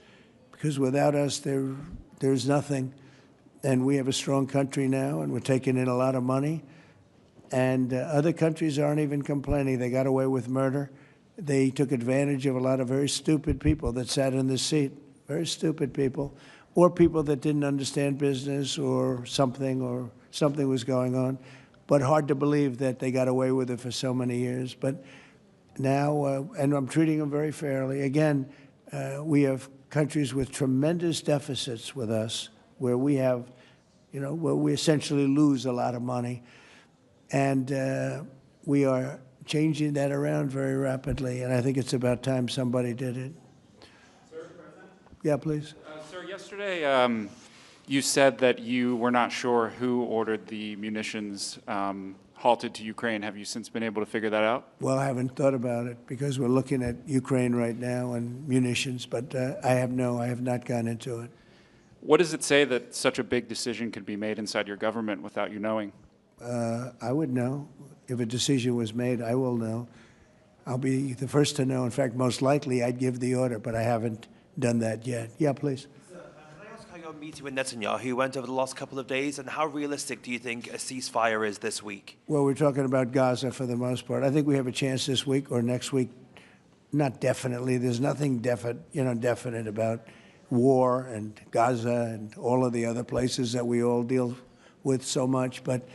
because without us, there's nothing. And we have a strong country now, and we're taking in a lot of money. And other countries aren't even complaining. They got away with murder. They took advantage of a lot of very stupid people that sat in the seat, very stupid people, or people that didn't understand business or something was going on. But hard to believe that they got away with it for so many years. But now, and I'm treating them very fairly. Again, we have countries with tremendous deficits with us, where we have, where we essentially lose a lot of money. And we are changing that around very rapidly, and I think it's about time somebody did it. Sir, President? Yeah, please. Sir, yesterday you said that you were not sure who ordered the munitions halted to Ukraine. Have you since been able to figure that out? Well, I haven't thought about it because we're looking at Ukraine right now and munitions, but I have not gone into it. What does it say that such a big decision could be made inside your government without you knowing? I would know. If a decision was made, I will know. I'll be the first to know. In fact, most likely I'd give the order, but I haven't done that yet. Yeah, please. Can I ask how your meeting with Netanyahu went over the last couple of days, and how realistic do you think a ceasefire is this week? Well, we're talking about Gaza for the most part. I think we have a chance this week or next week. Not definitely. There's nothing definite about war and Gaza and all of the other places that we all deal with so much, but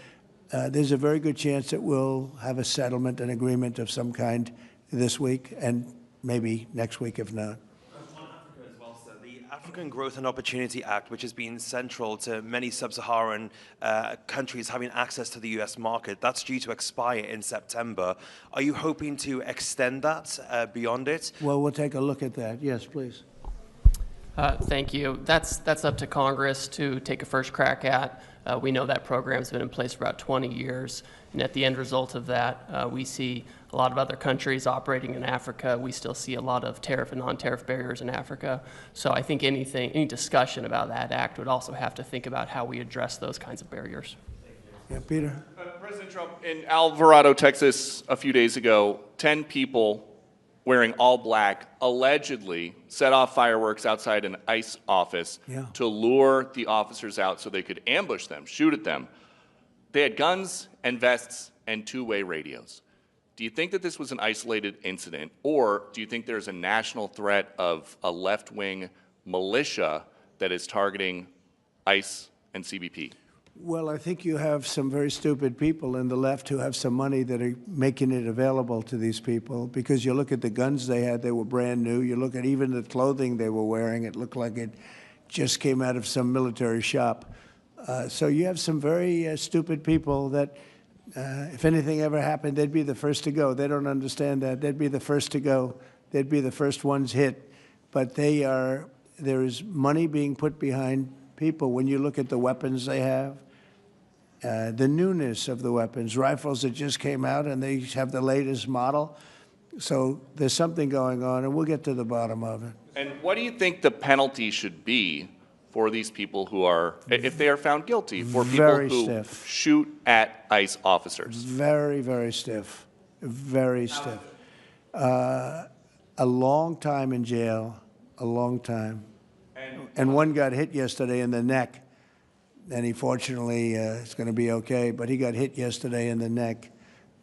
there's a very good chance that we'll have a settlement, an agreement of some kind this week, and maybe next week if not. On Africa as well, sir. The African Growth and Opportunity Act, which has been central to many sub-Saharan countries having access to the U.S. market, that's due to expire in September. Are you hoping to extend that beyond it? Well, we'll take a look at that. Yes, please. Thank you. That's up to Congress to take a first crack at. We know that program's been in place for about 20 years, and at the end result of that, we see a lot of other countries operating in Africa. We still see a lot of tariff and non-tariff barriers in Africa. So I think any discussion about that act would also have to think about how we address those kinds of barriers. Yeah, Peter. President Trump, in Alvarado, Texas, a few days ago, 10 people wearing all black allegedly set off fireworks outside an ICE office to lure the officers out so they could ambush them, shoot at them. They had guns and vests and two-way radios. Do you think that this was an isolated incident, or do you think there's a national threat of a left-wing militia that is targeting ICE and CBP? Well, I think you have some very stupid people in the left who have some money that are making it available to these people, because you look at the guns they had, they were brand new. You look at even the clothing they were wearing, it looked like it just came out of some military shop. So you have some very stupid people that, if anything ever happened, they'd be the first to go. They don't understand that. They'd be the first to go. They'd be the first ones hit. But there is money being put behind people. When you look at the weapons they have, the newness of the weapons, rifles that just came out and they have the latest model. So there's something going on, and we'll get to the bottom of it. And what do you think the penalty should be for these people who are, if they are found guilty, for people who shoot at ICE officers? Very, very stiff. Very stiff. A long time in jail, a long time. And one got hit yesterday in the neck. And he fortunately is going to be okay, but he got hit yesterday in the neck.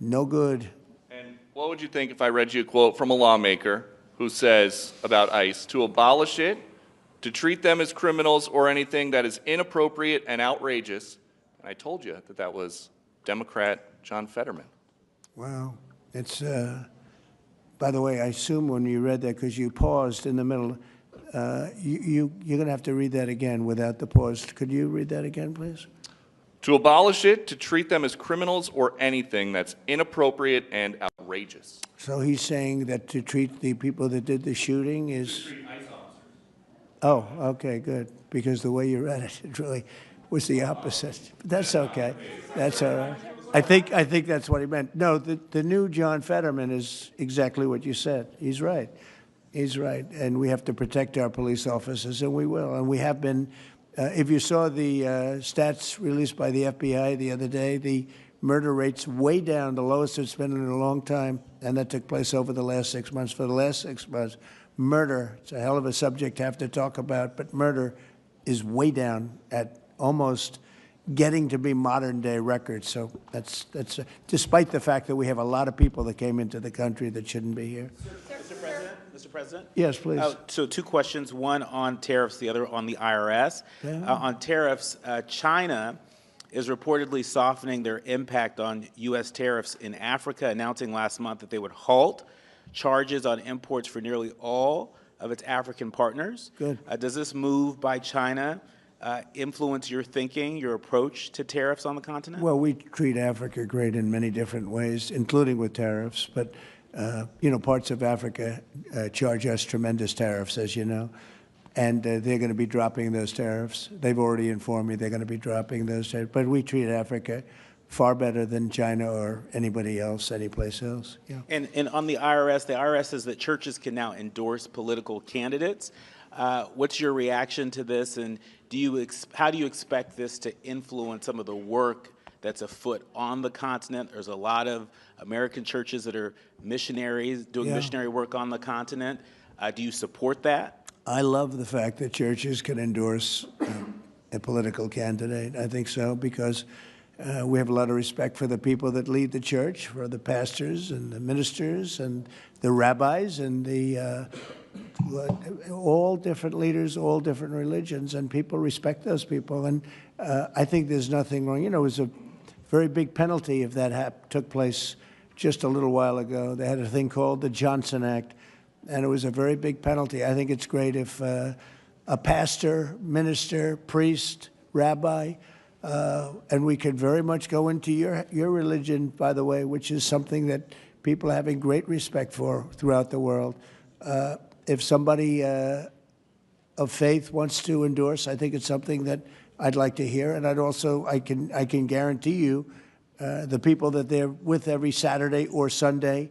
No good. And what would you think if I read you a quote from a lawmaker who says about ICE, to abolish it to treat them as criminals or anything that is inappropriate and outrageous. And I told you that that was Democrat John Fetterman. Wow. It's, by the way, I assume when you read that, because you paused in the middle, you're going to have to read that again without the pause. Could you read that again, please? To abolish it, to treat them as criminals or anything that's inappropriate and outrageous. So he's saying that to treat the people that did the shooting is... Oh, okay, good. Because the way you read it, it really was the opposite. But that's okay. That's all right. I think that's what he meant. No, the new John Fetterman is exactly what you said. He's right. He's right. And we have to protect our police officers, and we will. And we have been. If you saw the stats released by the FBI the other day, the murder rate's way down, the lowest it's been in a long time, and that took place over the last 6 months. For the last 6 months, murder, it's a hell of a subject to have to talk about, but murder is way down at almost getting to be modern-day records. So that's despite the fact that we have a lot of people that came into the country that shouldn't be here. Mr. President? Yes, please. So 2 questions, one on tariffs, the other on the IRS. Yeah. On tariffs, China is reportedly softening their impact on U.S. tariffs in Africa, announcing last month that they would halt charges on imports for nearly all of its African partners. Good. Does this move by China influence your thinking, your approach to tariffs on the continent? Well, we treat Africa great in many different ways, including with tariffs. But, you know, parts of Africa charge us tremendous tariffs, as you know. And they're going to be dropping those tariffs. They've already informed me they're going to be dropping those tariffs. But we treat Africa far better than China or anybody else, anyplace else. Yeah. And on the IRS says that churches can now endorse political candidates. What's your reaction to this, and how do you expect this to influence some of the work that's afoot on the continent? There's a lot of American churches that are missionaries doing missionary work on the continent. Do you support that? I love the fact that churches can endorse a political candidate. I think so, because we have a lot of respect for the people that lead the church, for the pastors and the ministers and the rabbis and the all different leaders, all different religions, and people respect those people. And I think there's nothing wrong. You know, it was a very big penalty if that took place just a little while ago. They had a thing called the Johnson Act, and it was a very big penalty. I think it's great if a pastor, minister, priest, rabbi, and we could very much go into your religion, by the way, which is something that people are having great respect for throughout the world. If somebody of faith wants to endorse, I think it's something that I'd like to hear. And I can guarantee you the people that they're with every Saturday or Sunday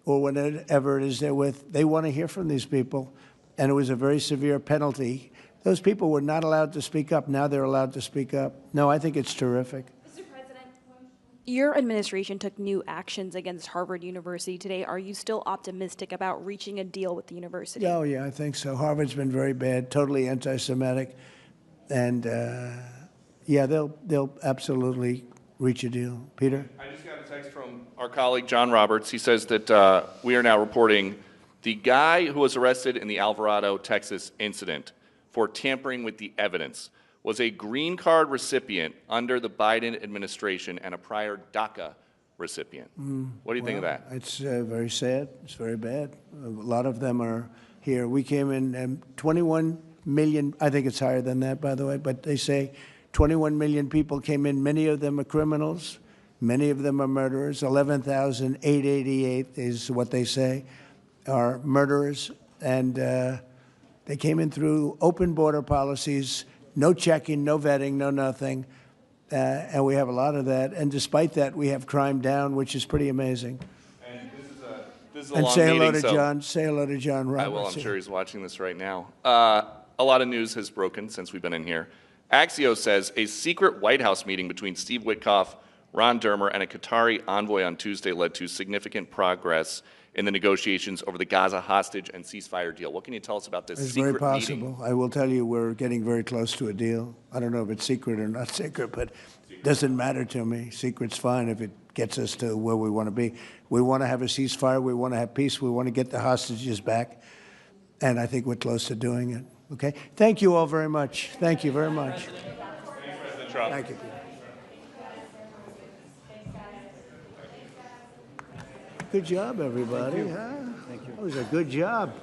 or whenever it is they're with, they want to hear from these people. And it was a very severe penalty. Those people were not allowed to speak up. Now they're allowed to speak up. No, I think it's terrific. Mr. President, your administration took new actions against Harvard University today. Are you still optimistic about reaching a deal with the university? Oh, yeah, I think so. Harvard's been very bad, totally anti-Semitic. And, yeah, they'll absolutely reach a deal. Peter? I just got a text from our colleague, John Roberts. He says that we are now reporting the guy who was arrested in the Alvarado, Texas incident for tampering with the evidence was a green card recipient under the Biden administration and a prior DACA recipient. What do you think of that? It's very sad. It's very bad. A lot of them are here. We came in 21 million. I think it's higher than that, by the way, but they say 21 million people came in. Many of them are criminals. Many of them are murderers. 11,888 is what they say are murderers. And they came in through open border policies, no checking, no vetting, no nothing. And we have a lot of that. And despite that, we have crime down, which is pretty amazing. And this is a And long say hello meeting, to so John. Say hello to John Roberts. I will. I'm sure he's watching this right now. A lot of news has broken since we've been in here. Axios says a secret White House meeting between Steve Witkoff, Ron Dermer, and a Qatari envoy on Tuesday led to significant progress in the negotiations over the Gaza hostage and ceasefire deal. What can you tell us about this It's secret very possible. meeting? I will tell you we're getting very close to a deal. I don't know if it's secret or not secret, but it doesn't matter to me. Secret's fine if it gets us to where we want to be. We want to have a ceasefire. We want to have peace. We want to get the hostages back. And I think we're close to doing it. Okay. Thank you all very much. Thank you very much. President Trump. Thank you, Peter. Good job, everybody. Huh? Thank you. That was a good job.